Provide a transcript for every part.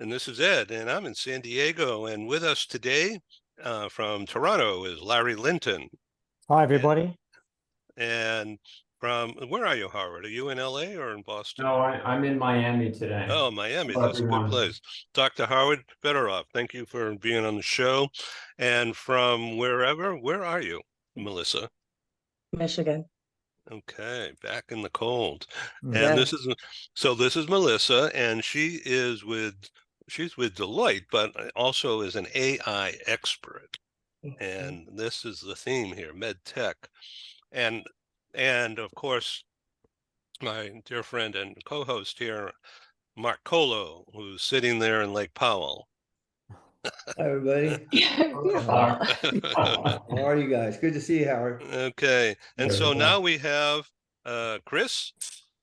And this is Ed, and I'm in San Diego. And with us today from Toronto is Larry Linton. Hi, And, everybody. and from, where are you, Howard? Are you in LA or in Boston? No, I'm in Miami today. Oh, Miami. Hello, That's a good place. Dr. Howard Fedorov, thank you for being on the show. And from where are you, Melissa? Michigan. Okay, back in the cold. And Yeah. this is Melissa, and she's with Deloitte, but also is an AI expert. And this is the theme here, med tech. And of course, my dear friend and co-host here, Mark Colo, who's sitting there in Lake Powell. Hi, everybody. How are you guys? Good to see you, Howard. Okay. And so now we have Chris,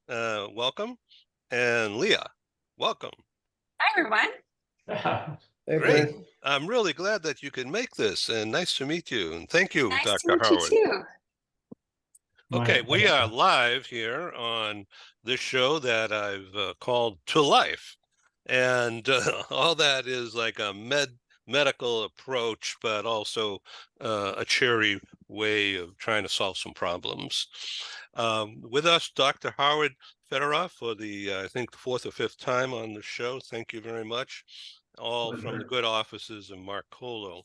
welcome, and Leah, welcome. Hi, everyone. Hey, Great. Chris. I'm really glad that you could make this, and nice to meet you. And thank you, Nice Dr. to meet Howard. you too. Okay, we are live here on this show that I've called To Life. And all that is like a medical approach, but also a cheery way of trying to solve some problems. With us, Dr. Howard Fedorov for I think the fourth or fifth time on the show. Thank you very much. All from the good offices of Mark Colo.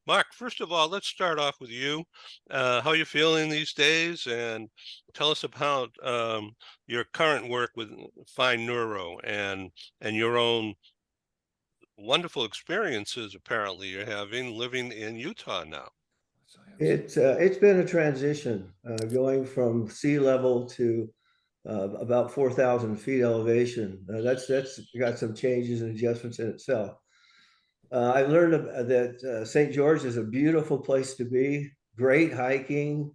Mark, first of all, let's start off with you. How are you feeling these days? And tell us about your current work with Fine Neuro and your own wonderful experiences apparently you're having living in Utah now. It's been a transition going from sea level to about 4,000 feet elevation. That's got some changes and adjustments in itself. I learned that St. George is a beautiful place to be. Great hiking,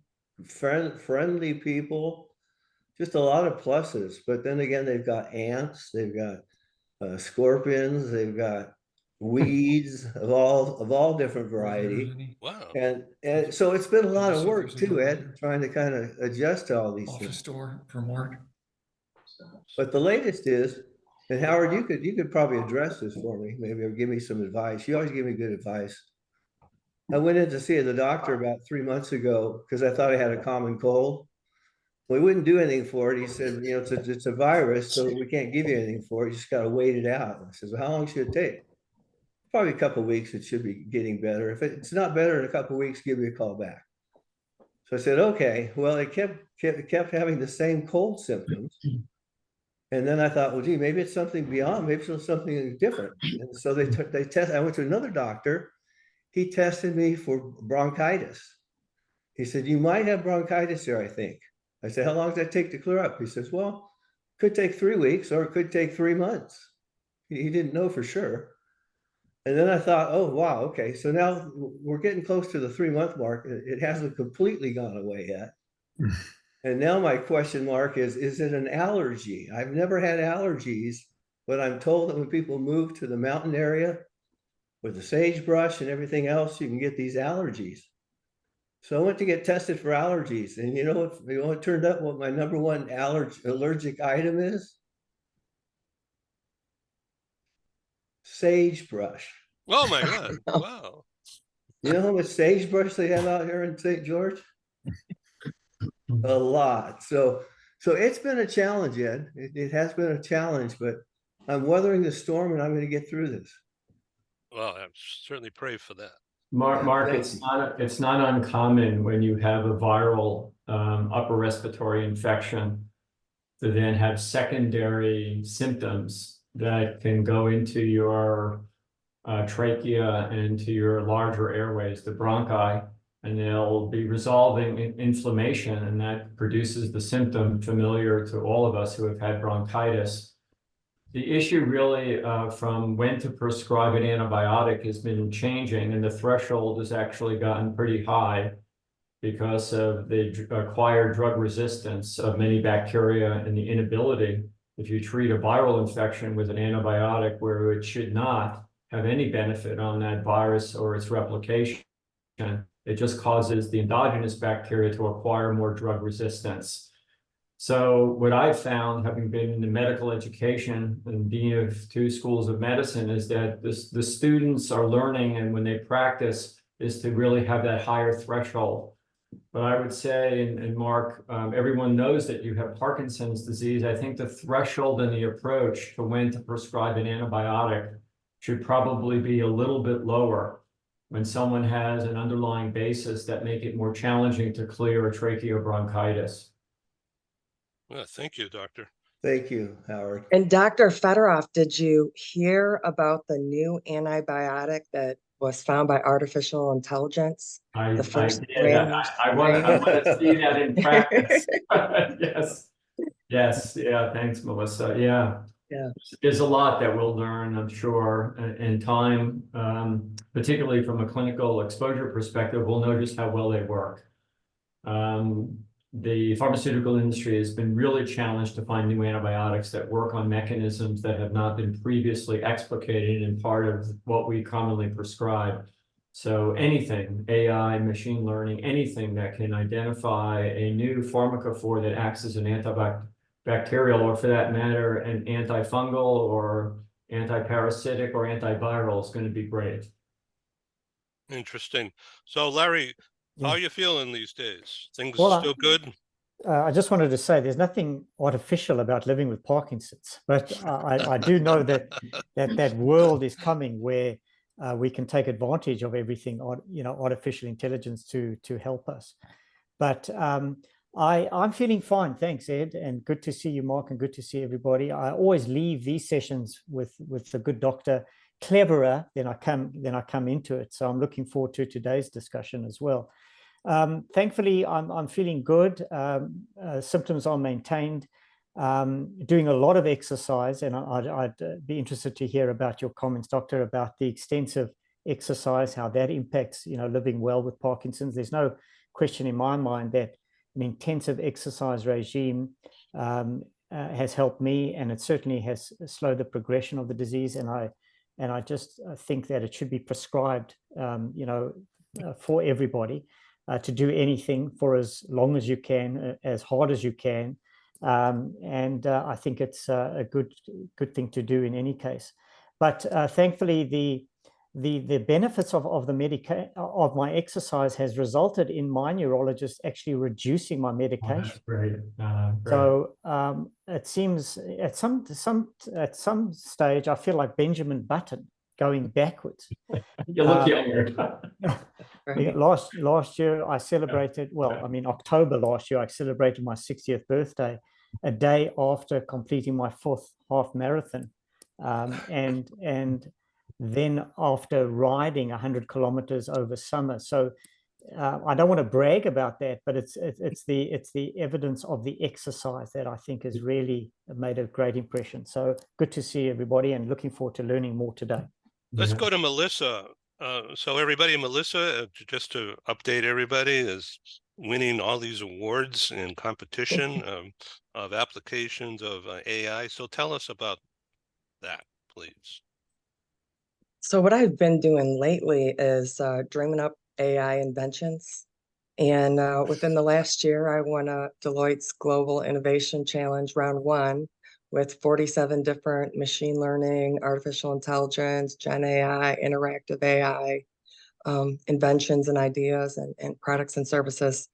friendly people, just a lot of pluses. But then again, they've got ants, they've got scorpions, they've got weeds of all different variety. Wow. And so it's been a lot of work too, Ed, trying to kind of adjust to all these things. Store for Mark. But the latest is, and Howard, you could probably address this for me, maybe, or give me some advice. You always give me good advice. I went in to see the doctor about 3 months ago because I thought I had a common cold. Well, he wouldn't do anything for it. He said, you know, it's a virus, so we can't give you anything for it. You just got to wait it out. I said, well, how long should it take? Probably a couple of weeks. It should be getting better. If it's not better in a couple of weeks, give me a call back. So I said, okay. Well, it kept having the same cold symptoms. And then I thought, well, gee, maybe it's something beyond, maybe it's something different. And so they test. I went to another doctor. He tested me for bronchitis. He said, you might have bronchitis here, I think. I said, how long does that take to clear up? He says, well, it could take 3 weeks or it could take 3 months. He didn't know for sure. And then I thought, oh, wow, okay. So now we're getting close to the 3-month mark. It hasn't completely gone away yet. And now my question mark is it an allergy? I've never had allergies, but I'm told that when people move to the mountain area with the sagebrush and everything else, you can get these allergies. So I went to get tested for allergies. And you know what turned up what my number one allergic item is? Sagebrush. Oh my God, wow. You know how much sagebrush they have out here in St. George? A lot. So it's been a challenge, Ed. It has been a challenge, but I'm weathering the storm and I'm going to get through this. Well, I certainly pray for that. Mark, it's not uncommon when you have a viral upper respiratory infection to then have secondary symptoms that can go into your trachea and to your larger airways, the bronchi, and they'll be resolving inflammation, and that produces the symptom familiar to all of us who have had bronchitis. The issue really from when to prescribe an antibiotic has been changing, and the threshold has actually gotten pretty high because of the acquired drug resistance of many bacteria and the inability, if you treat a viral infection with an antibiotic where it should not have any benefit on that virus or its replication, it just causes the endogenous bacteria to acquire more drug resistance. So what I've found, having been in the medical education and dean of 2 schools of medicine, is that the students are learning, and when they practice, is to really have that higher threshold. But I would say, and Mark, everyone knows that you have Parkinson's disease. I think the threshold and the approach to when to prescribe an antibiotic should probably be a little bit lower when someone has an underlying basis that make it more challenging to clear a tracheobronchitis. Well, thank you, Doctor. Thank you, Howard. And Dr. Fedorov, did you hear about the new antibiotic that was found by artificial intelligence? The first I want to see that in practice. Yes. Yes. Yeah. Thanks, Melissa. Yeah. Yeah. There's a lot that we'll learn, I'm sure, in time, particularly from a clinical exposure perspective. We'll know just how well they work. The pharmaceutical industry has been really challenged to find new antibiotics that work on mechanisms that have not been previously explicated in part of what we commonly prescribe. So anything, AI, machine learning, anything that can identify a new pharmacophore that acts as an antibacterial, or for that matter, an antifungal or antiparasitic or antiviral, is going to be great. Interesting. So, Larry, how Yeah. are you feeling these days? Things Well, still good? I just wanted to say there's nothing artificial about living with Parkinson's, but I do know that world is coming where we can take advantage of everything, artificial intelligence to help us. But I'm feeling fine, thanks, Ed, and good to see you, Mark, and good to see everybody. I always leave these sessions with a good doctor cleverer than I come into it. So I'm looking forward to today's discussion as well. Thankfully, I'm feeling good. Symptoms are maintained. Doing a lot of exercise, and I'd be interested to hear about your comments, Doctor, about the extensive exercise, how that impacts, living well with Parkinson's. There's no question in my mind that an intensive exercise regime has helped me, and it certainly has slowed the progression of the disease. And I just think that it should be prescribed, for everybody. To do anything for as long as you can, as hard as you can, and I think it's a good thing to do in any case. But thankfully, the benefits of of my exercise has resulted in my neurologist actually reducing my medication. Oh, that's great. Great. So it seems at some stage I feel like Benjamin Button going backwards. You look younger. Last year I celebrated, October last year I celebrated my 60th birthday, a day after completing my 4th half marathon, and then after riding 100 kilometers over summer. So I don't want to brag about that, but it's the evidence of the exercise that I think has really made a great impression. So good to see everybody, and looking forward to learning more today. Let's go to Melissa. So everybody, Melissa, just to update everybody, is winning all these awards in competition of applications of AI. So tell us about that, please. So what I've been doing lately is dreaming up AI inventions. And within the last year, I won Deloitte's Global Innovation Challenge Round 1 with 47 different machine learning, artificial intelligence, Gen AI, interactive AI inventions and ideas and products and services.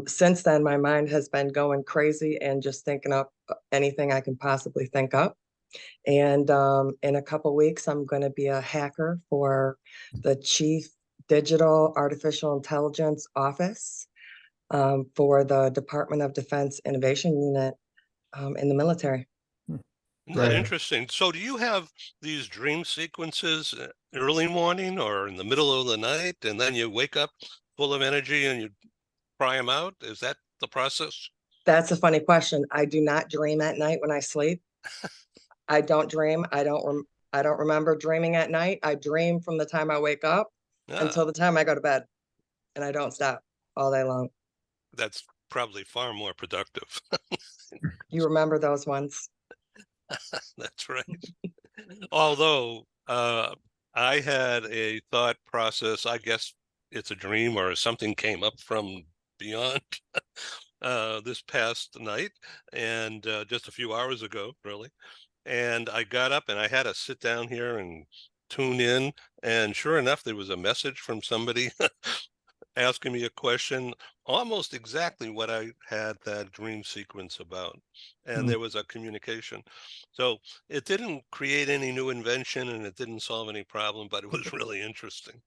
Since then, my mind has been going crazy and just thinking up anything I can possibly think up. And in a couple weeks, I'm going to be a hacker for the Chief Digital Artificial Intelligence Office for the Department of Defense Innovation Unit in the military. Isn't that interesting? So do you have these dream sequences early morning or in the middle of the night, and then you wake up full of energy and you try them out? Is that the process? That's a funny question. I do not dream at night when I sleep. I don't dream. I don't remember dreaming at night. I dream from the time I wake up until the time I go to bed, and I don't stop all day long. That's probably far more productive. You remember those ones? That's right. Although I had a thought process, I guess it's a dream or something came up from beyond. this past night, and just a few hours ago, really. And I got up and I had to sit down here and tune in. And sure enough, there was a message from somebody asking me a question, almost exactly what I had that dream sequence about. And there was a communication. So it didn't create any new invention and it didn't solve any problem, but it was really interesting.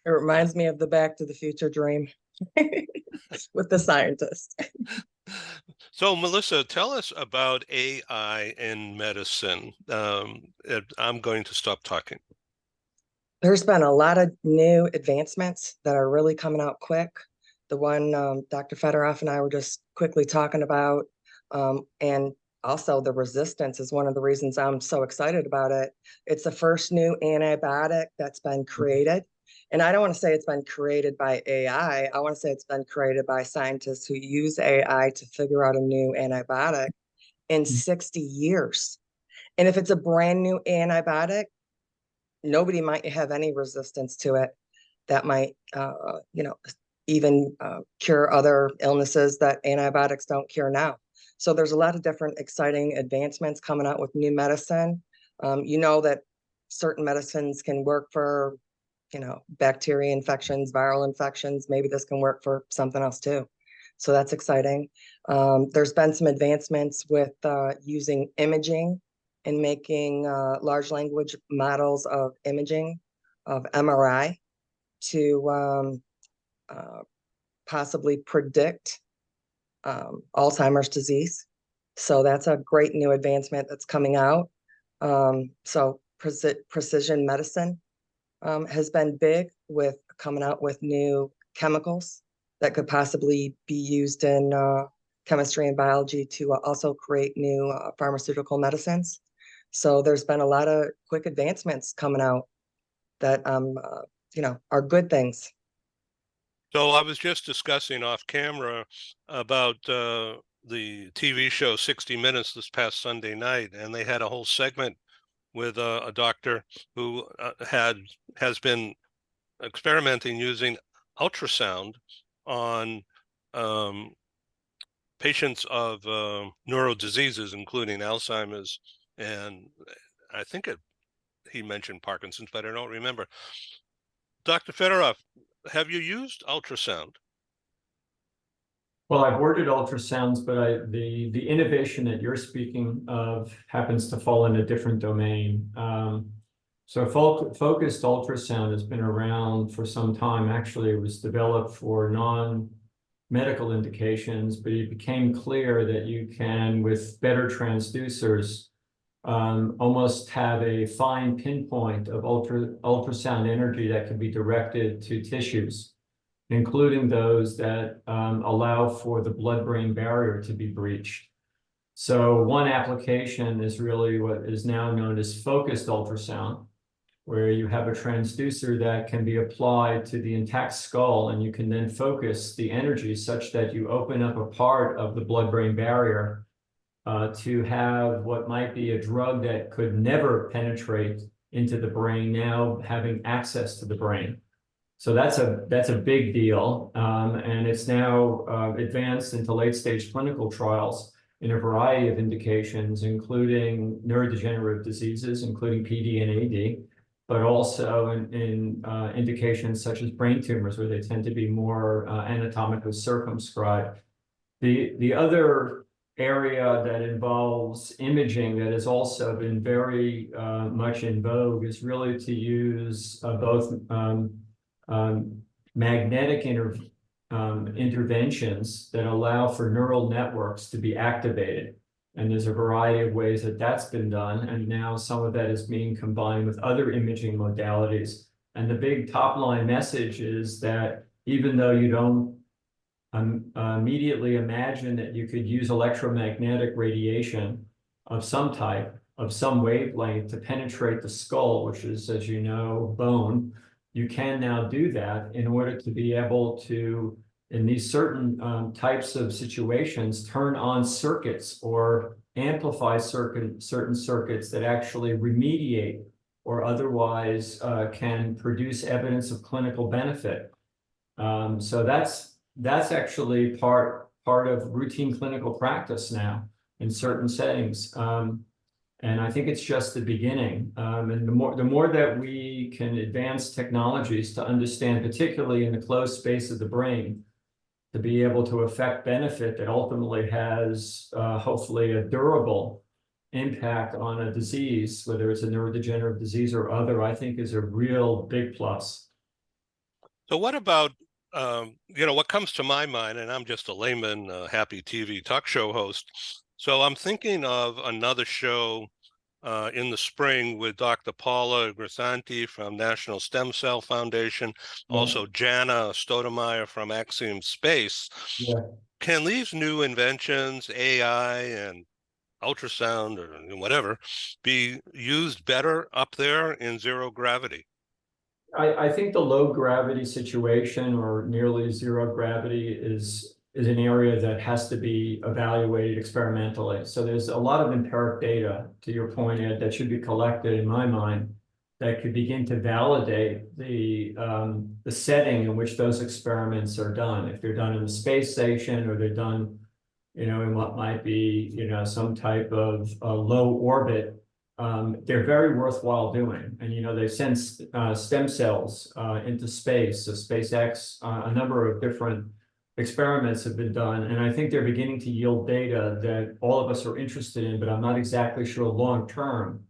It reminds me of the Back to the Future dream with the scientist. So, Melissa, tell us about AI in medicine. I'm going to stop talking. There's been a lot of new advancements that are really coming out quick. The one Dr. Fedorov and I were just quickly talking about, and also the resistance is one of the reasons I'm so excited about it. It's the first new antibiotic that's been created. And I don't want to say it's been created by AI. I want to say it's been created by scientists who use AI to figure out a new antibiotic in 60 years. And if it's a brand new antibiotic, nobody might have any resistance to it. That might, even cure other illnesses that antibiotics don't cure now. So there's a lot of different exciting advancements coming out with new medicine. That certain medicines can work for, bacteria infections, viral infections. Maybe this can work for something else too. So that's exciting. There's been some advancements with using imaging and making large language models of imaging of MRI to possibly predict Alzheimer's disease. So that's a great new advancement that's coming out. So precision medicine has been big with coming out with new chemicals that could possibly be used in chemistry and biology to also create new pharmaceutical medicines. So there's been a lot of quick advancements coming out that are good things. So I was just discussing off camera about the TV show 60 Minutes this past Sunday night, and they had a whole segment with a doctor who has been experimenting using ultrasound on patients of neuro diseases, including Alzheimer's, and I think he mentioned Parkinson's, but I don't remember. Dr. Fedorov, have you used ultrasound? Well, I've ordered ultrasounds, but the innovation that you're speaking of happens to fall in a different domain. So focused ultrasound has been around for some time. Actually, it was developed for non-medical indications, but it became clear that you can, with better transducers, almost have a fine pinpoint of ultrasound energy that can be directed to tissues, including those that allow for the blood-brain barrier to be breached. So one application is really what is now known as focused ultrasound, where you have a transducer that can be applied to the intact skull, and you can then focus the energy such that you open up a part of the blood-brain barrier to have what might be a drug that could never penetrate into the brain now having access to the brain. So that's a big deal, and it's now advanced into late-stage clinical trials in a variety of indications, including neurodegenerative diseases, including PD and AD, but also in indications such as brain tumors, where they tend to be more anatomically circumscribed. The other area that involves imaging that has also been very much in vogue is really to use both magnetic interventions that allow for neural networks to be activated. And there's a variety of ways that that's been done. And now some of that is being combined with other imaging modalities. And the big top line message is that even though you don't immediately imagine that you could use electromagnetic radiation of some type, of some wavelength to penetrate the skull, which is, as you know, bone, you can now do that in order to be able to, in these certain types of situations, turn on circuits or amplify certain circuits that actually remediate or otherwise can produce evidence of clinical benefit. So that's actually part of routine clinical practice now in certain settings. And I think it's just the beginning. And the more that we can advance technologies to understand, particularly in the closed space of the brain, to be able to affect benefit that ultimately has hopefully a durable impact on a disease, whether it's a neurodegenerative disease or other, I think is a real big plus. So what about, what comes to my mind, and I'm just a layman, happy TV talk show host. So I'm thinking of another show in the spring with Dr. Paula Grisanti from National Stem Cell Foundation, also Jana Stoudemire from Axiom Space. Yeah. Can these new inventions, AI and ultrasound or whatever, be used better up there in zero gravity? I think the low gravity situation or nearly zero gravity is an area that has to be evaluated experimentally. So there's a lot of empiric data, to your point, Ed, that should be collected in my mind that could begin to validate the setting in which those experiments are done. If they're done in the space station or they're done, in what might be, some type of low orbit. They're very worthwhile doing. And, they send stem cells into space. So SpaceX, a number of different experiments have been done. And I think they're beginning to yield data that all of us are interested in, but I'm not exactly sure long-term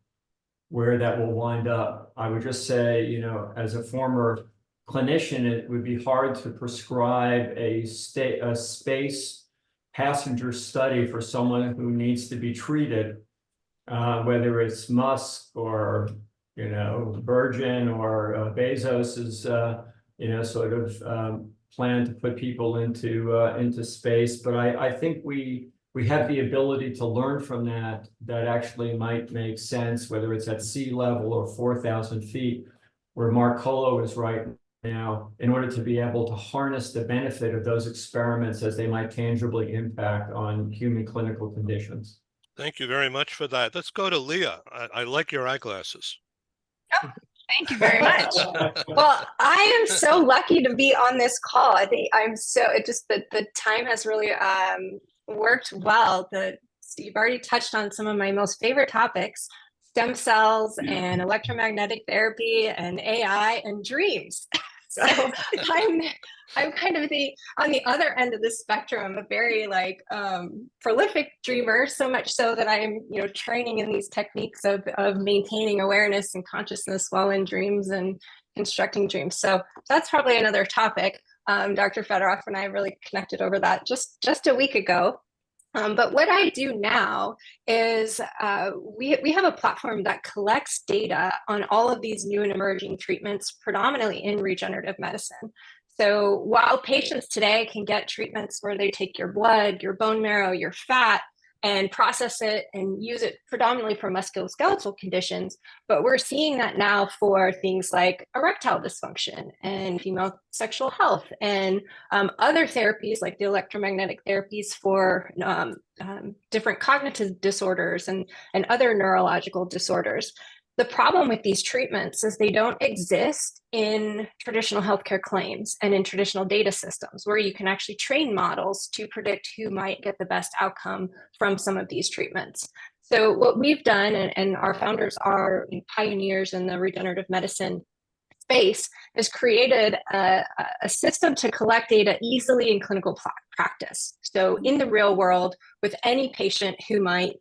where that will wind up. I would just say, as a former clinician, it would be hard to prescribe a space passenger study for someone who needs to be treated, whether it's Musk or Virgin or Bezos's sort of plan to put people into space. But I think we have the ability to learn from that actually might make sense, whether it's at sea level or 4,000 feet, where Mark Colo is right now, in order to be able to harness the benefit of those experiments as they might tangibly impact on human clinical conditions. Thank you very much for that. Let's go to Leah. I like your eyeglasses. Oh, thank you very much. Well, I am so lucky to be on this call. I think the time has really worked well. You've already touched on some of my most favorite topics: stem cells and electromagnetic therapy and AI and dreams. So I'm kind of on the other end of the spectrum, a very prolific dreamer, so much so that I'm training in these techniques of maintaining awareness and consciousness while in dreams and constructing dreams. So that's probably another topic. Dr. Fedorov and I really connected over that just a week ago. But what I do now is we have a platform that collects data on all of these new and emerging treatments, predominantly in regenerative medicine. So while patients today can get treatments where they take your blood, your bone marrow, your fat, and process it and use it predominantly for musculoskeletal conditions, but we're seeing that now for things like erectile dysfunction and female sexual health and other therapies like the electromagnetic therapies for different cognitive disorders and other neurological disorders. The problem with these treatments is they don't exist in traditional healthcare claims and in traditional data systems where you can actually train models to predict who might get the best outcome from some of these treatments. So what we've done, and our founders are pioneers in the regenerative medicine space, is created a system to collect data easily in clinical practice. So in the real world, with any patient who might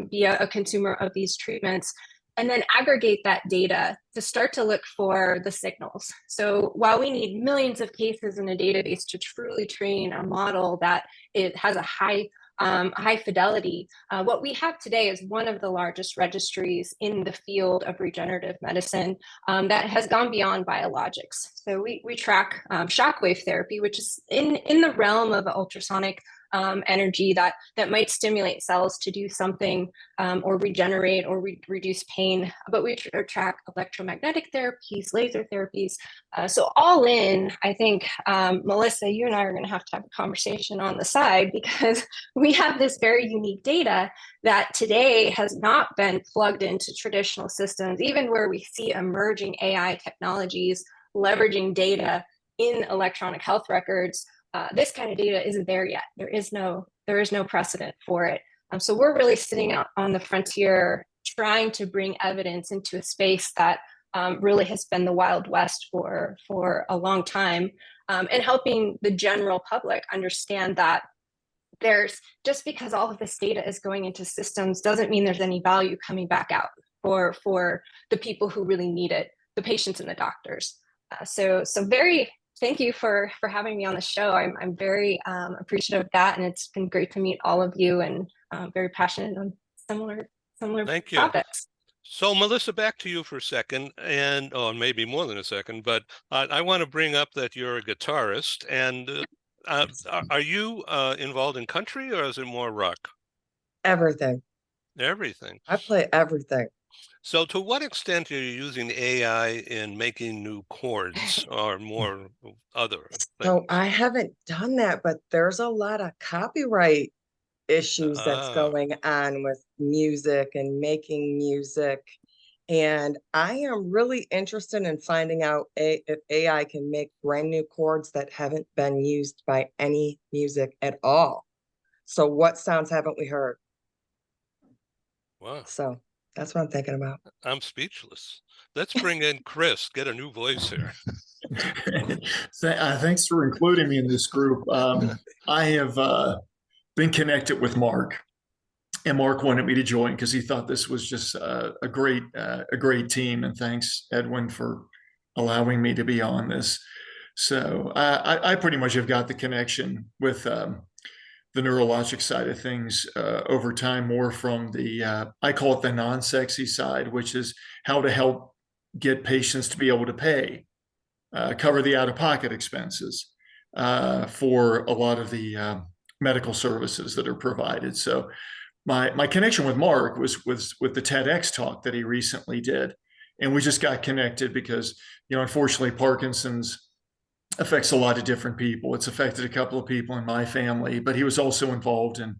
be a consumer of these treatments, and then aggregate that data to start to look for the signals. So while we need millions of cases in a database to truly train a model that it has a high fidelity, what we have today is one of the largest registries in the field of regenerative medicine that has gone beyond biologics. So we track shockwave therapy, which is in the realm of ultrasonic energy that might stimulate cells to do something or regenerate or reduce pain. But we track electromagnetic therapies, laser therapies. So all in, I think, Melissa, you and I are going to have a conversation on the side, because we have this very unique data that today has not been plugged into traditional systems, even where we see emerging AI technologies leveraging data in electronic health records. this kind of data isn't there yet. There is no precedent for it. So we're really sitting out on the frontier, trying to bring evidence into a space that really has been the Wild West for a long time, and helping the general public understand that there's, just because all of this data is going into systems doesn't mean there's any value coming back out for the people who really need it, the patients and the doctors. So very thank you for having me on the show. I'm very appreciative of that, and it's been great to meet all of you, and very passionate on similar Thank you. topics. So Melissa, back to you for a second, and maybe more than a second, but I want to bring up that you're a guitarist, and are you involved in country, or is it more rock? Everything. Everything. I play everything. So to what extent are you using AI in making new chords or more other So things? I haven't done that, but there's a lot of copyright issues that's Ah, going on with music and making music. And I am really interested in finding out if AI can make brand new chords that haven't been used by any music at all. So what sounds haven't we heard? wow. So that's what I'm thinking about. I'm speechless. Let's bring in Chris, get a new voice here. Thanks for including me in this group. I have been connected with Mark, and Mark wanted me to join because he thought this was just a great team. And thanks, Edwin, for allowing me to be on this. So I pretty much have got the connection with the neurologic side of things over time, more from the I call it the non-sexy side, which is how to help get patients to be able to pay. Cover the out-of-pocket expenses for a lot of the medical services that are provided. So my connection with Mark was with the TEDx talk that he recently did, and we just got connected because, unfortunately, Parkinson's affects a lot of different people. It's affected a couple of people in my family, but he was also involved in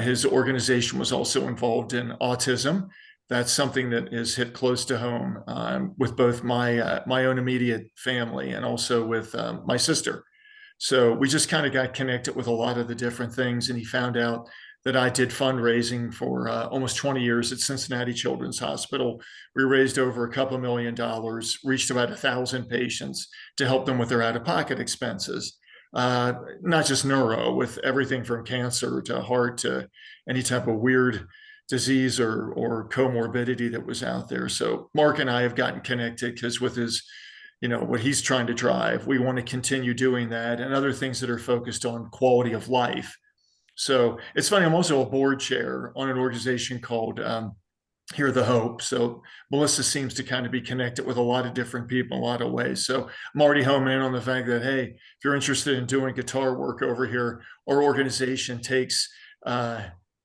his organization was also involved in autism. That's something that is hit close to home with both my own immediate family and also with my sister. So we just kind of got connected with a lot of the different things, and he found out that I did fundraising for almost 20 years at Cincinnati Children's Hospital. We raised over a couple $1 million, reached about 1,000 patients to help them with their out-of-pocket expenses. Not just neuro, with everything from cancer to heart to any type of weird disease or comorbidity that was out there. So Mark and I have gotten connected because with his, what he's trying to drive, we want to continue doing that, and other things that are focused on quality of life. So it's funny, I'm also a board chair on an organization called Hear the Hope. So Melissa seems to kind of be connected with a lot of different people in a lot of ways. So I'm already homing in on the fact that, hey, if you're interested in doing guitar work over here, our organization takes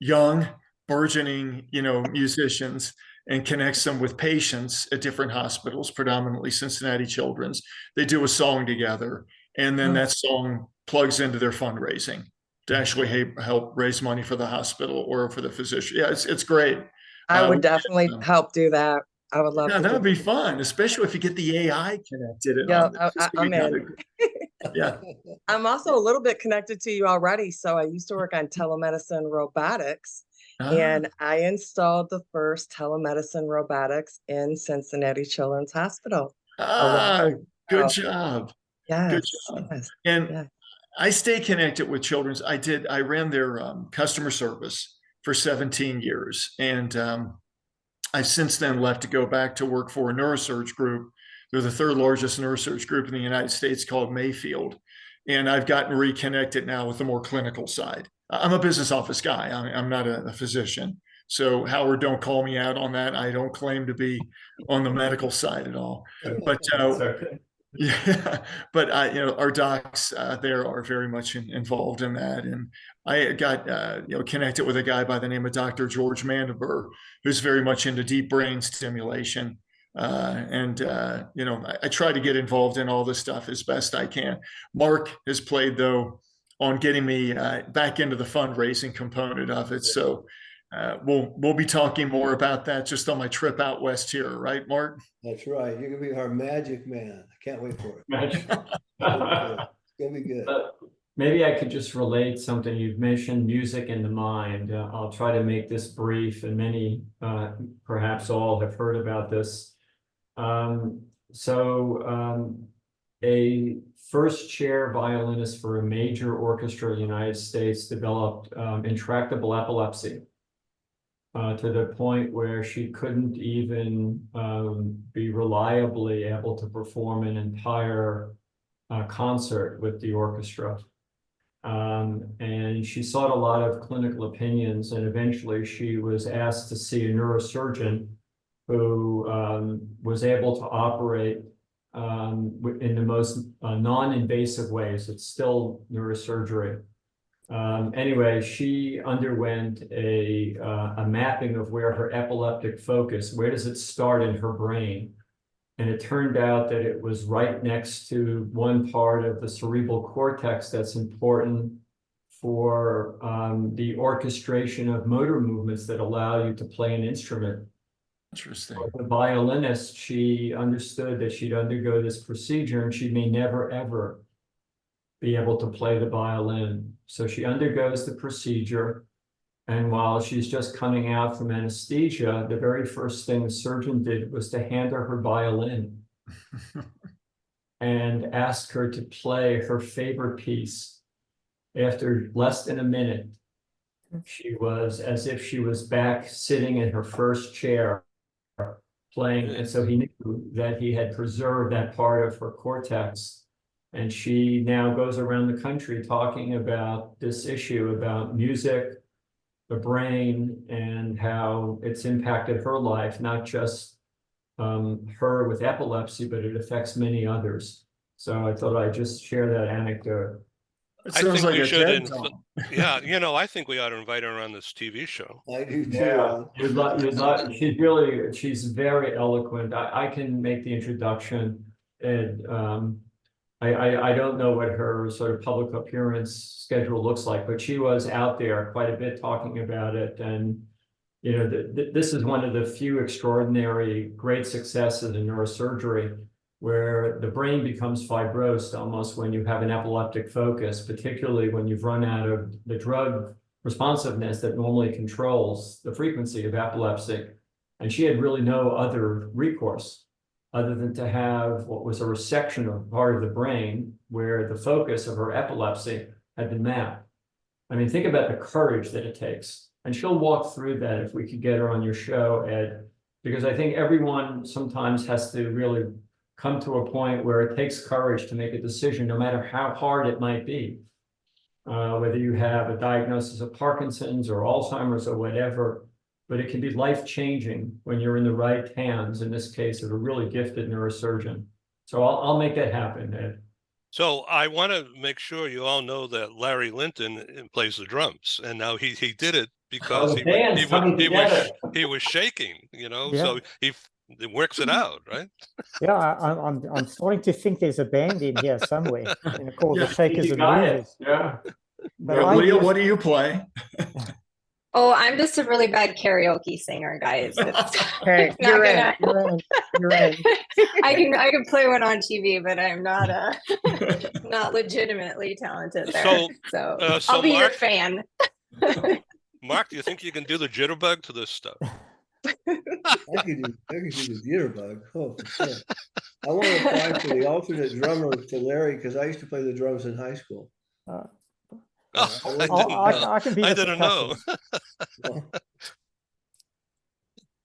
young, burgeoning, musicians and connects them with patients at different hospitals, predominantly Cincinnati Children's. They do a song together, and then that song plugs into their fundraising to actually help raise money for the hospital or for the physician. Yeah, it's great. I would definitely help do that. I would love Yeah, to that do would be fun, especially if you get the AI connected in Yeah, on this. I'm in. Yeah. I'm also a little bit connected to you already. So I used to work on telemedicine robotics, and I installed the first telemedicine robotics in Cincinnati Children's Hospital. Good job. Yes, Good job. yes, And yes. I stay connected with Children's. I ran their customer service for 17 years. And I've since then left to go back to work for a neurosurge group. They're the third largest neurosurge group in the United States, called Mayfield. And I've gotten reconnected now with the more clinical side. I'm a business office guy. I'm not a physician. So Howard, don't call me out on that. I don't claim to be on the medical side at all. But okay. yeah, but our docs there are very much involved in that, and I got connected with a guy by the name of Dr. George Mandiber, who's very much into deep brain stimulation, I try to get involved in all this stuff as best I can. Mark has played though on getting me back into the fundraising component of it, so. We'll be talking more about that just on my trip out west here, right, Mark? That's right. You're gonna be our magic man. I can't wait for it. Magic. It's gonna be good. maybe I could just relate something. You've mentioned music and the mind. I'll try to make this brief, and many, perhaps all, have heard about this. A first chair violinist for a major orchestra in the United States developed intractable epilepsy to the point where she couldn't even be reliably able to perform an entire concert with the orchestra. And she sought a lot of clinical opinions, and eventually she was asked to see a neurosurgeon who was able to operate in the most non-invasive ways. It's still neurosurgery. Anyway, she underwent a mapping of where her epileptic focus, where does it start in her brain? And it turned out that it was right next to one part of the cerebral cortex that's important for the orchestration of motor movements that allow you to play an instrument. Interesting. The violinist, she understood that she'd undergo this procedure and she may never, ever be able to play the violin. So she undergoes the procedure. And while she's just coming out from anesthesia, the very first thing the surgeon did was to hand her violin and ask her to play her favorite piece. After less than a minute, she was as if she was back sitting in her first chair playing. And so he knew that he had preserved that part of her cortex. And she now goes around the country talking about this issue about music, the brain, and how it's impacted her life, not just her with epilepsy, but it affects many others. So I thought I'd just share that anecdote. It I sounds think like we a should, TED Talk. yeah, I think we ought to invite her on this TV show. I do too. Yeah, she's very eloquent. I can make the introduction, and I don't know what her sort of public appearance schedule looks like, but she was out there quite a bit talking about it. And, this is one of the few extraordinary great successes in neurosurgery where the brain becomes fibrosed almost when you have an epileptic focus, particularly when you've run out of the drug responsiveness that normally controls the frequency of epilepsy. And she had really no other recourse other than to have what was a resection of part of the brain where the focus of her epilepsy had been mapped. I mean, think about the courage that it takes. And she'll walk through that if we could get her on your show, Ed, because I think everyone sometimes has to really come to a point where it takes courage to make a decision, no matter how hard it might be. Whether you have a diagnosis of Parkinson's or Alzheimer's or whatever, but it can be life-changing when you're in the right hands, in this case, of a really gifted neurosurgeon. So I'll make that happen, Ed. So I want to make sure you all know that Larry Linton plays the drums, and now he did it because the band's coming together. he was shaking, Yeah. so he works it out, right? Yeah, I'm starting to think there's a band in here somewhere, called the Shakers and Movers. Yeah. But What do you play? Oh, I'm just a really bad karaoke singer, guys. Hey, you're in. I can play one on TV, but I'm not not legitimately talented there. So I'll be your fan. Mark, do you think you can do the jitterbug to this stuff? I could do the jitterbug. Oh, for sure. I want to apply for the alternate drummer to Larry because I used to play the drums in high school. I can be. I didn't know.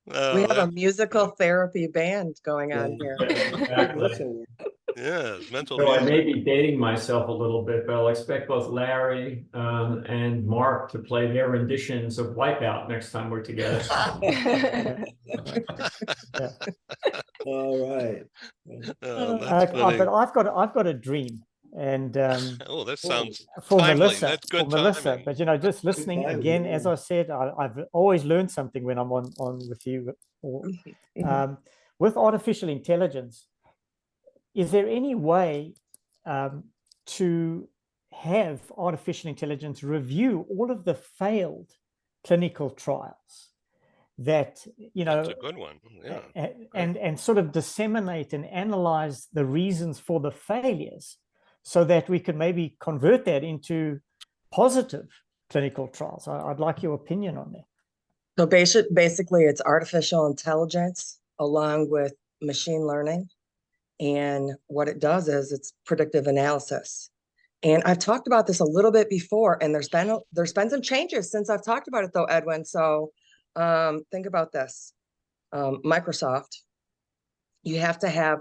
We have a musical therapy band going on here. Exactly. Yeah, mental So music. I may be dating myself a little bit, but I'll expect both Larry and Mark to play their renditions of Wipeout next time we're together. All right. But I've got a dream, and that sounds for timely. Melissa. That's good for Melissa. timing. But just listening again, as I said, I've always learned something when I'm on with you. With artificial intelligence, is there any way to have artificial intelligence review all of the failed clinical trials that, That's a good one. Yeah. and sort of disseminate and analyze the reasons for the failures, so that we can maybe convert that into positive clinical trials? I'd like your opinion on that. So basically, it's artificial intelligence along with machine learning. And what it does is it's predictive analysis. And I've talked about this a little bit before, and there's been some changes since I've talked about it though, Edwin. So think about this. Microsoft, you have to have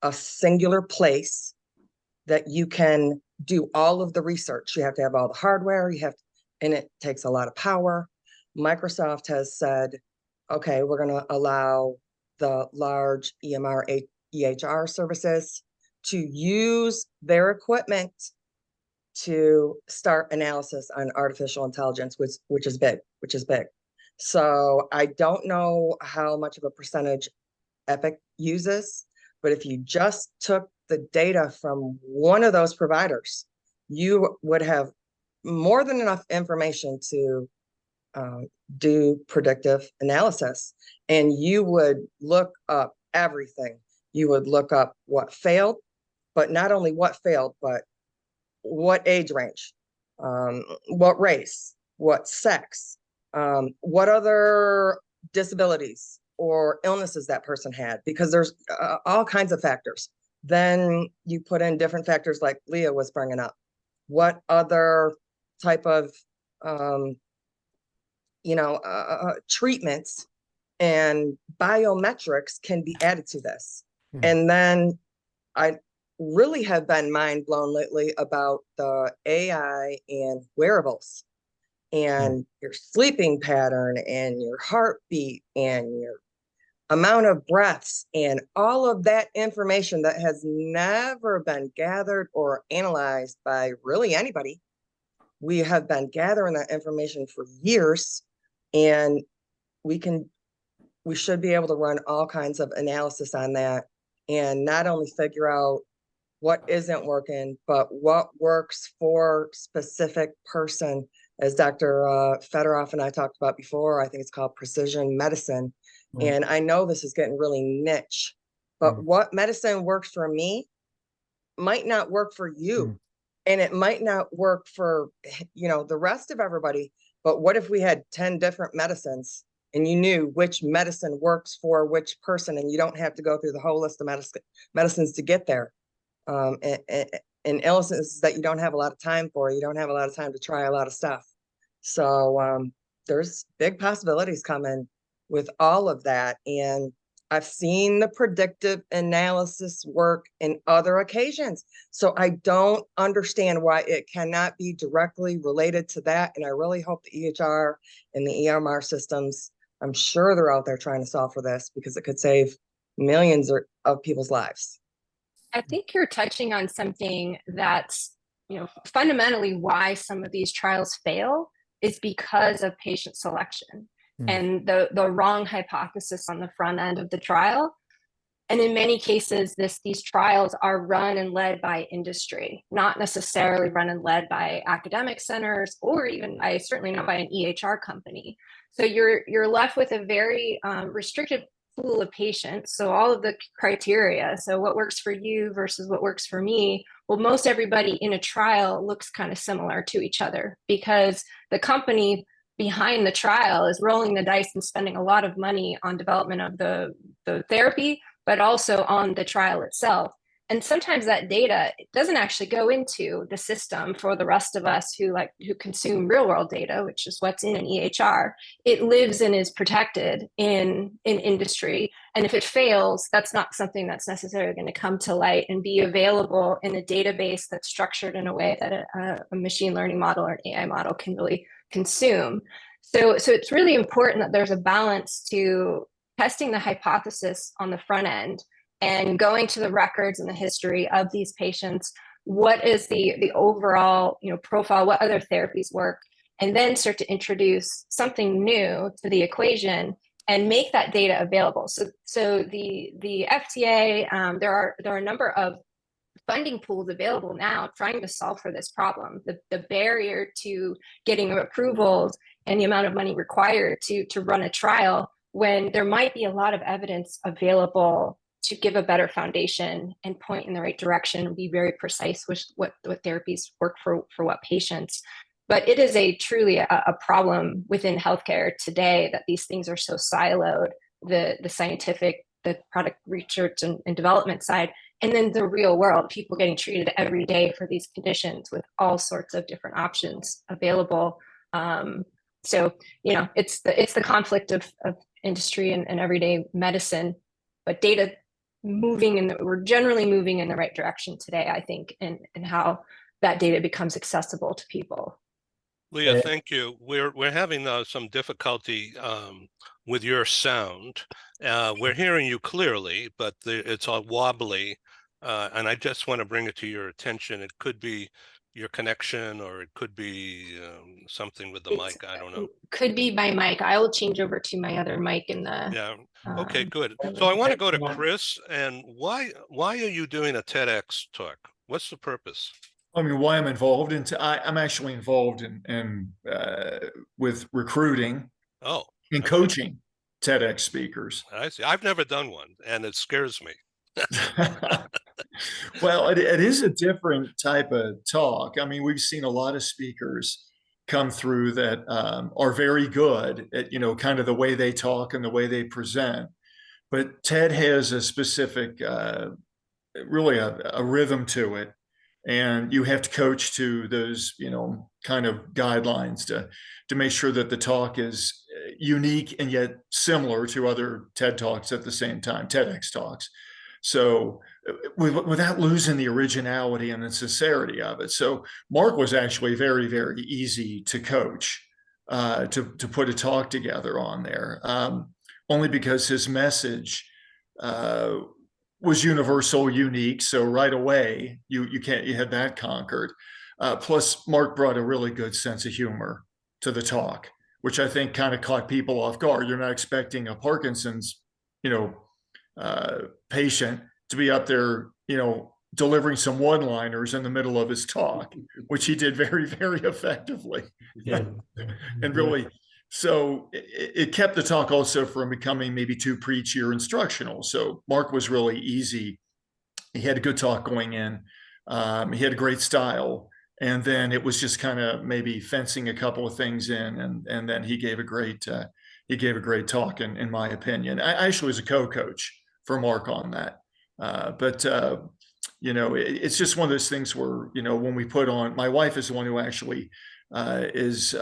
a singular place that you can do all of the research. You have to have all the hardware, and it takes a lot of power. Microsoft has said, okay, we're going to allow the large EMR, EHR services to use their equipment to start analysis on artificial intelligence, which is big. So I don't know how much of a percentage Epic uses, but if you just took the data from one of those providers, you would have more than enough information to do predictive analysis, and you would look up everything. You would look up what failed, but not only what failed, but what age range, what race, what sex, what other disabilities or illnesses that person had, because there's all kinds of factors. Then you put in different factors like Leah was bringing up. What other type of treatments and biometrics can be added to this? And then I really have been mind blown lately about the AI and wearables and your sleeping pattern and your heartbeat and your amount of breaths and all of that information that has never been gathered or analyzed by really anybody. We have been gathering that information for years, and we should be able to run all kinds of analysis on that and not only figure out what isn't working, but what works for specific person. As Dr. Fedorov and I talked about before, I think it's called precision medicine. And I know this is getting really niche, but what medicine works for me might not work for you. And it might not work for, the rest of everybody. But what if we had 10 different medicines and you knew which medicine works for which person, and you don't have to go through the whole list of medicines to get there? And illnesses that you don't have a lot of time for, you don't have a lot of time to try a lot of stuff. So there's big possibilities coming with all of that. And I've seen the predictive analysis work in other occasions. So I don't understand why it cannot be directly related to that. And I really hope the EHR and the EMR systems, I'm sure they're out there trying to solve for this, because it could save millions of people's lives. I think you're touching on something that's, fundamentally why some of these trials fail is because of patient selection and the wrong hypothesis on the front end of the trial. And in many cases, these trials are run and led by industry, not necessarily run and led by academic centers, or even certainly not by an EHR company. So you're left with a very restricted pool of patients. So all of the criteria, so what works for you versus what works for me, well, most everybody in a trial looks kind of similar to each other, because the company behind the trial is rolling the dice and spending a lot of money on development of the therapy, but also on the trial itself. And sometimes that data doesn't actually go into the system for the rest of us who consume real world data, which is what's in an EHR. It lives and is protected in industry. And if it fails, that's not something that's necessarily going to come to light and be available in a database that's structured in a way that a machine learning model or an AI model can really consume. So it's really important that there's a balance to testing the hypothesis on the front end and going to the records and the history of these patients. What is the overall profile? What other therapies work? And then start to introduce something new to the equation and make that data available. So the FDA, there are a number of funding pools available now trying to solve for this problem. The barrier to getting approvals and the amount of money required to run a trial when there might be a lot of evidence available to give a better foundation and point in the right direction, be very precise with what therapies work for what patients. But it is truly a problem within healthcare today that these things are so siloed, the scientific, the product research and development side, and then the real world, people getting treated every day for these conditions with all sorts of different options available. So, it's the conflict of industry and everyday medicine, but data we're generally moving in the right direction today, I think, and how that data becomes accessible to people. Leah, thank you. We're having some difficulty with your sound. We're hearing you clearly, but it's all wobbly. And I just want to bring it to your attention. It could be your connection, or it could be something with the mic. I don't know. Could be my mic. I will change over to my other mic in the. Yeah. Okay, good. So I want to go to Chris. And why are you doing a TEDx talk? What's the purpose? I mean, why I'm involved in, I'm actually involved in with recruiting and coaching TEDx speakers. I see. I've never done one, and it scares me. Well, it is a different type of talk. I mean, we've seen a lot of speakers come through that are very good at, kind of the way they talk and the way they present. But TED has a specific, really a rhythm to it. And you have to coach to those, kind of guidelines to make sure that the talk is unique and yet similar to other TED Talks at the same time, TEDx Talks. So without losing the originality and the sincerity of it. So Mark was actually very, very easy to coach, to put a talk together on there, only because his message was universal, unique. So right away, you had that conquered. Plus, Mark brought a really good sense of humor to the talk, which I think kind of caught people off guard. You're not expecting a Parkinson's, patient to be up there, delivering some one-liners in the middle of his talk, which he did very, very effectively. Yeah. And really, so it kept the talk also from becoming maybe too preachy or instructional. So Mark was really easy. He had a good talk going in. He had a great style. And then it was just kind of maybe fencing a couple of things in. And then he gave a great talk, in my opinion. I actually was a co-coach for Mark on that. But it's just one of those things where, when we put on, my wife is the one who actually is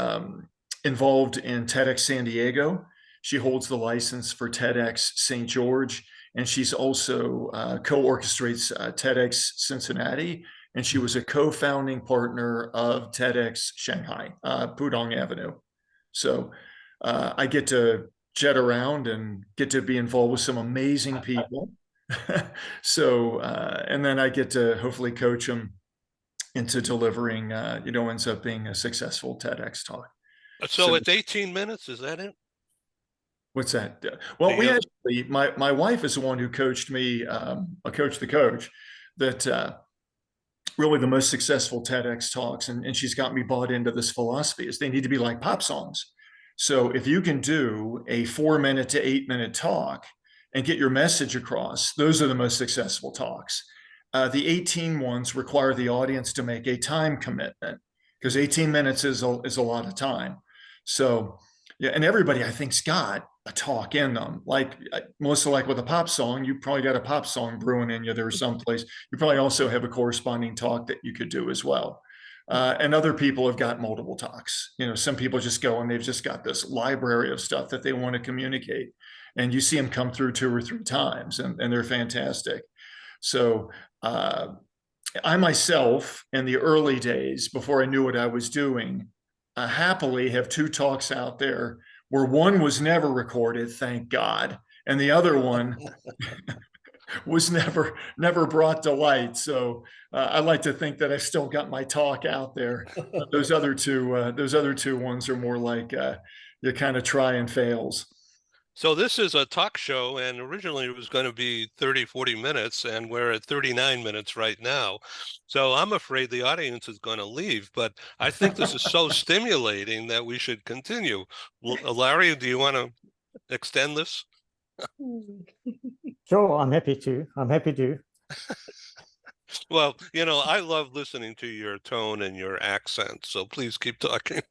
involved in TEDx San Diego. She holds the license for TEDx St. George, and she's also co-orchestrates TEDx Cincinnati, and she was a co-founding partner of TEDx Shanghai, Pudong Avenue. So I get to jet around and get to be involved with some amazing people. So, and then I get to hopefully coach them into delivering, ends up being a successful TEDx talk. So it's 18 minutes, is that it? What's that? Well, we actually, my wife is the one who coached me, a coach the coach, that really the most successful TEDx talks, and she's got me bought into this philosophy, is they need to be like pop songs. So if you can do a 4-minute to 8-minute talk and get your message across, those are the most successful talks. The 18 ones require the audience to make a time commitment, because 18 minutes is a lot of time. So, yeah, and everybody, I think's got a talk in them. Like Melissa, like with a pop song, you probably got a pop song brewing in you. There's someplace you probably also have a corresponding talk that you could do as well. And other people have got multiple talks. Some people just go and they've just got this library of stuff that they want to communicate, and you see them come through 2 or 3 times, and they're fantastic. So I myself, in the early days, before I knew what I was doing, happily have 2 talks out there where one was never recorded, thank God, and the other one was never brought to light. So I like to think that I've still got my talk out there. Those other two ones are more like your kind of try and fails. So this is a talk show, and originally it was going to be 30, 40 minutes, and we're at 39 minutes right now. So I'm afraid the audience is going to leave, but I think this is so stimulating that we should continue. Larry, do you want to extend this? Sure, I'm happy to. I'm happy to. Well, I love listening to your tone and your accent, so please keep talking.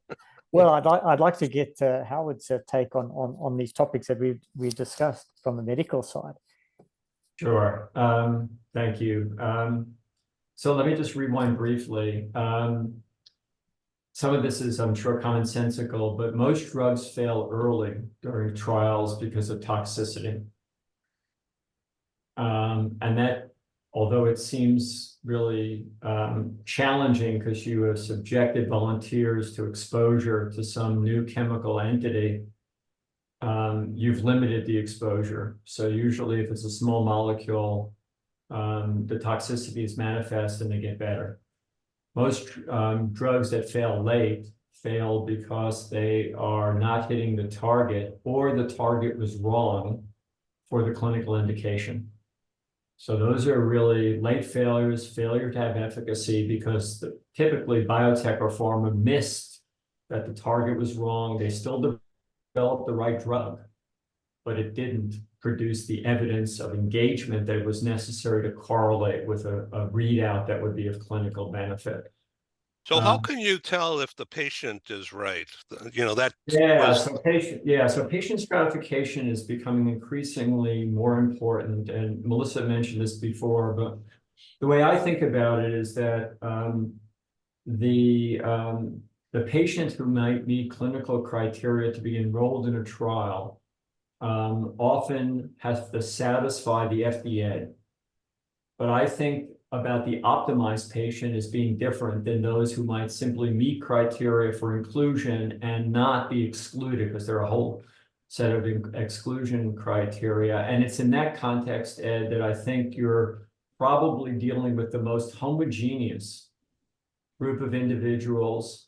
Well, I'd like to get Howard's take on these topics that we discussed from the medical side. Sure. Thank you. So let me just rewind briefly. Some of this is, I'm sure, commonsensical, but most drugs fail early during trials because of toxicity. And that, although it seems really challenging because you have subjected volunteers to exposure to some new chemical entity, you've limited the exposure. So usually if it's a small molecule, the toxicity is manifest and they get better. Most drugs that fail late fail because they are not hitting the target, or the target was wrong for the clinical indication. So those are really late failures, failure to have efficacy, because typically biotech or pharma missed that the target was wrong. They still developed the right drug, but it didn't produce the evidence of engagement that was necessary to correlate with a readout that would be of clinical benefit. So how can you tell if the patient is right? So patient stratification is becoming increasingly more important, and Melissa mentioned this before, but the way I think about it is that the patient who might meet clinical criteria to be enrolled in a trial often has to satisfy the FDA. But I think about the optimized patient as being different than those who might simply meet criteria for inclusion and not be excluded, because there are a whole set of exclusion criteria. And it's in that context, Ed, that I think you're probably dealing with the most homogeneous group of individuals.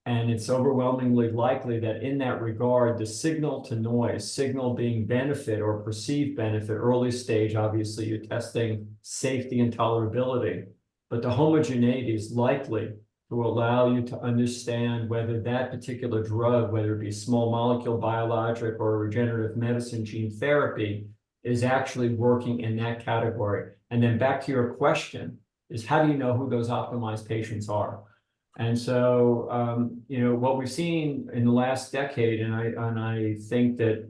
And it's overwhelmingly likely that in that regard, the signal to noise, signal being benefit or perceived benefit, early stage, obviously you're testing safety and tolerability, but the homogeneity is likely to allow you to understand whether that particular drug, whether it be small molecule biologic or regenerative medicine gene therapy, is actually working in that category. And then back to your question is, how do you know who those optimized patients are? And so, what we've seen in the last decade, and I think that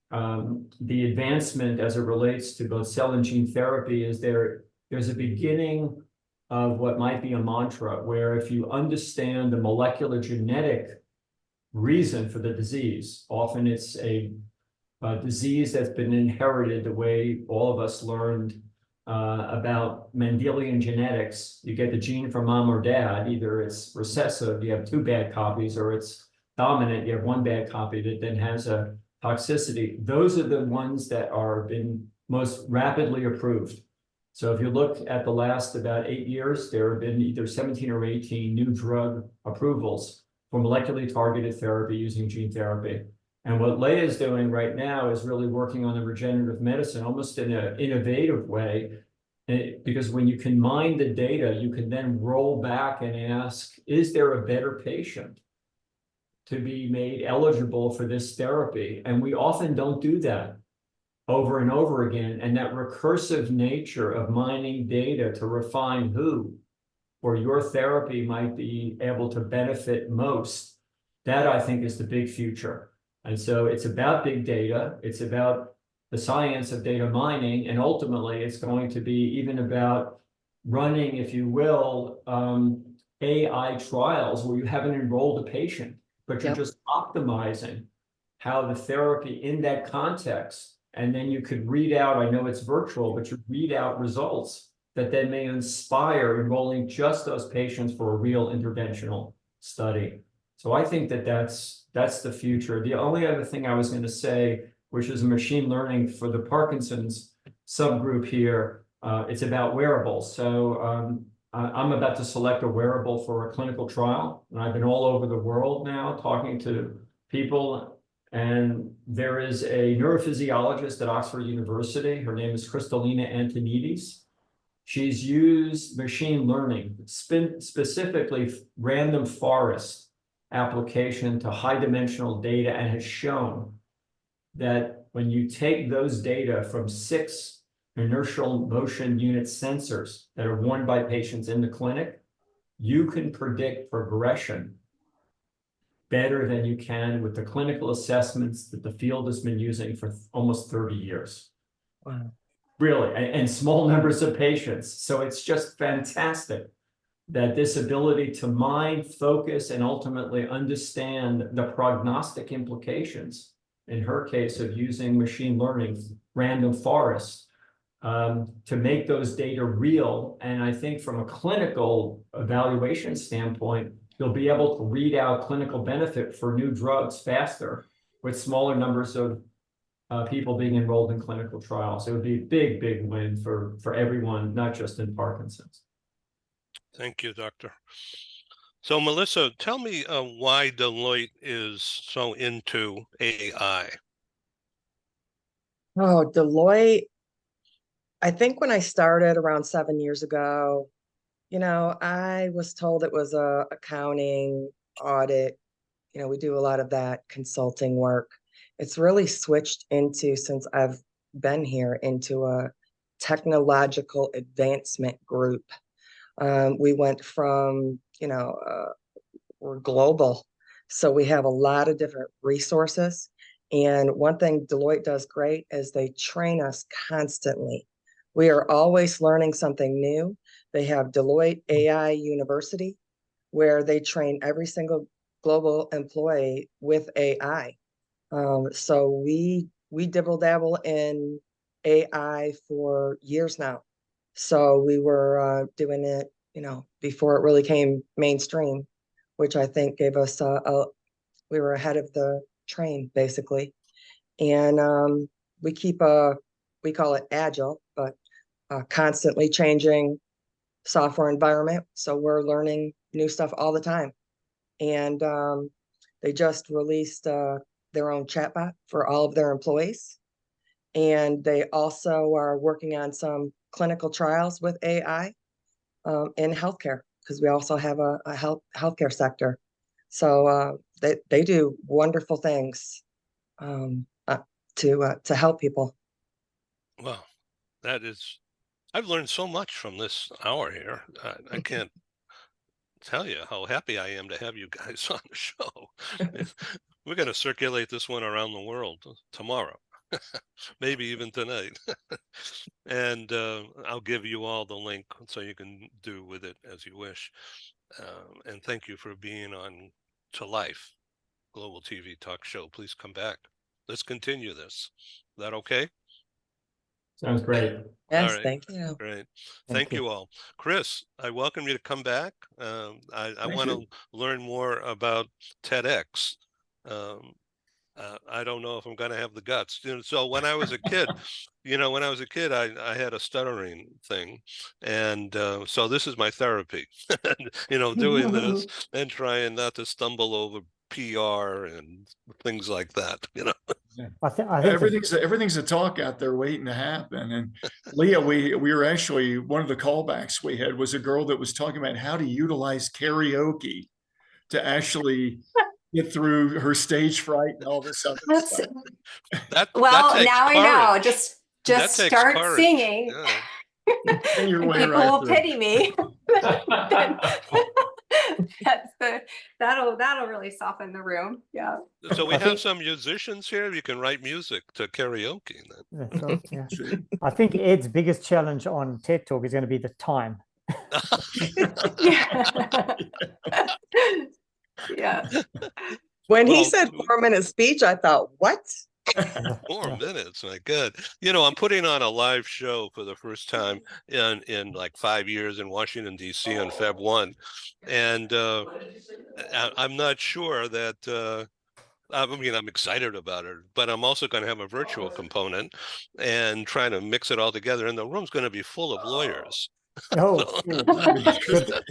the advancement as it relates to both cell and gene therapy is there's a beginning of what might be a mantra, where if you understand the molecular genetic reason for the disease, often it's a disease that's been inherited the way all of us learned about Mendelian genetics. You get the gene from mom or dad, either it's recessive, you have two bad copies, or it's dominant, you have one bad copy that then has a toxicity. Those are the ones that are been most rapidly approved. So if you look at the last about 8 years, there have been either 17 or 18 new drug approvals for molecularly targeted therapy using gene therapy. And what Leah is doing right now is really working on the regenerative medicine almost in an innovative way, because when you can mine the data, you can then roll back and ask, is there a better patient to be made eligible for this therapy? And we often don't do that over and over again. And that recursive nature of mining data to refine who for your therapy might be able to benefit most, that I think is the big future. And so it's about big data, it's about the science of data mining, and ultimately it's going to be even about running, if you will, AI trials where you haven't enrolled a patient, but you're just optimizing how the therapy in that context, and then you could read out, I know it's virtual, but you read out results that then may inspire enrolling just those patients for a real interventional study. So I think that that's the future. The only other thing I was going to say, which is machine learning for the Parkinson's subgroup here, it's about wearables. So I'm about to select a wearable for a clinical trial, and I've been all over the world now talking to people. And there is a neurophysiologist at Oxford University. Her name is Kristalina Antonides. She's used machine learning, specifically random forest application to high dimensional data, and has shown that when you take those data from 6 inertial motion unit sensors that are worn by patients in the clinic, you can predict progression better than you can with the clinical assessments that the field has been using for almost 30 years. Wow. Really, and small numbers of patients. So it's just fantastic that this ability to mind, focus, and ultimately understand the prognostic implications, in her case of using machine learning, random forests, to make those data real. And I think from a clinical evaluation standpoint, you'll be able to read out clinical benefit for new drugs faster with smaller numbers of people being enrolled in clinical trials. It would be a big, big win for everyone, not just in Parkinson's. Thank you, Doctor. So, Melissa, tell me why Deloitte is so into AI. Oh, Deloitte. I think when I started around 7 years ago, I was told it was a accounting audit. We do a lot of that consulting work. It's really switched into, since I've been here, into a technological advancement group. We went from, we're global. So we have a lot of different resources. And one thing Deloitte does great is they train us constantly. We are always learning something new. They have Deloitte AI University, where they train every single global employee with AI. So we dibble dabble in AI for years now. So we were doing it, before it really came mainstream, which I think gave us we were ahead of the train basically. And we keep we call it agile, but constantly changing software environment. So we're learning new stuff all the time. And they just released their own chatbot for all of their employees. And they also are working on some clinical trials with AI in healthcare, because we also have a healthcare sector. So they do wonderful things to help people. Well, I've learned so much from this hour here. I can't tell you how happy I am to have you guys on the show. We're going to circulate this one around the world tomorrow, maybe even tonight. And I'll give you all the link so you can do with it as you wish. And thank you for being on To Life, Global TV Talk Show. Please come back. Let's continue this. Is that okay? Sounds great. Yes, right. thank you. Great. Thank Thank you all. Chris, I welcome you to come back. I Thank want to you. learn more about TEDx. I don't know if I'm going to have the guts. So when I was a kid, I had a stuttering thing. And so this is my therapy, doing this and trying not to stumble over PR and things like that. I think Everything's a talk out there waiting to happen. And Leah, we were actually, one of the callbacks we had was a girl that was talking about how to utilize karaoke to actually get through her stage fright and all this other That's stuff. That well, takes now I know. courage. Just That takes start courage. singing. Yeah. Sing your And way people right will through. pity me. Then that'll really soften the room. Yeah. So we I have think some musicians here. You can write music to karaoke then. that's right. Yeah. I think Ed's biggest challenge on TED Talk is going to be the time. Yeah. Yeah. When he Well, said 4-minute speech, I thought, what? 4 Yeah. minutes, my God. I'm putting on a live show for the first time in like 5 years in Washington, D.C. on Feb 1. And I'm not sure that, I'm excited about it, but I'm also going to have a virtual component and trying to mix it all together. And the room's going to be full of lawyers. Oh, So, good,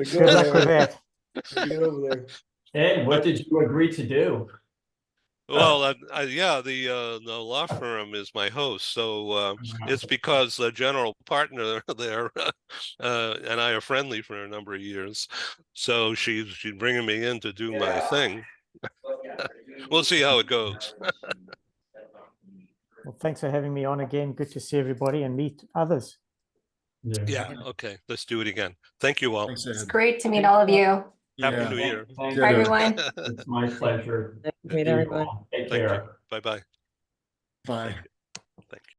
So good luck with that. Get over there. Ed, what did you agree to do? well, the law firm is my host, so it's because the general partner there and I are friendly for a number of years, so she's bringing me in to do my thing. We'll see how it goes. Well, Well, thanks for having me on again. Good to see everybody and meet others. Yeah. Okay. Let's do it again. Thank you all. Thanks, It's Ed. great to meet all of you. Happy Yeah. New Year. Thank Ditto. you. Everyone. It's my pleasure. Meet everybody. Take Thank you. care. Bye-bye. Bye. Thank you.